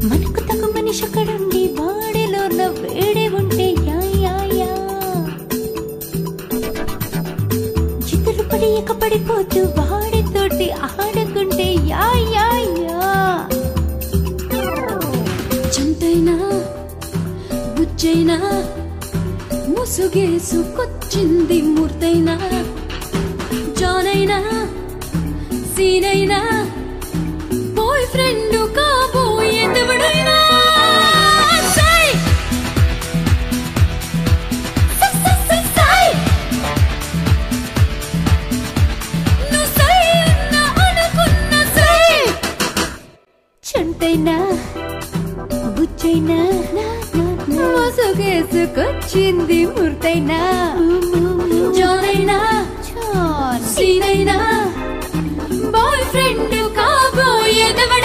మనకు తగు మనిషి అక్కడుండి బాడీలో వేడి ఉంటే యా యా యా చిత్తులు పడి ఎక్కపడిపోతూ వాడితోటి ఆడుకుంటే యా యా యా చంటైనా బుజ్జైనా ముసుగేసుకొచ్చింది మూర్తైనా జానైనా సీనైనా బాయ్ ఫ్రెండ్ కాబోయేదెవడైనా చంటైనా బుజ్జైనా మోసుగేసుకొచ్చింది మూర్తైనా జానైనా సీనైనా బాయ్ ఫ్రెండ్ కాబోయేదెవడైనా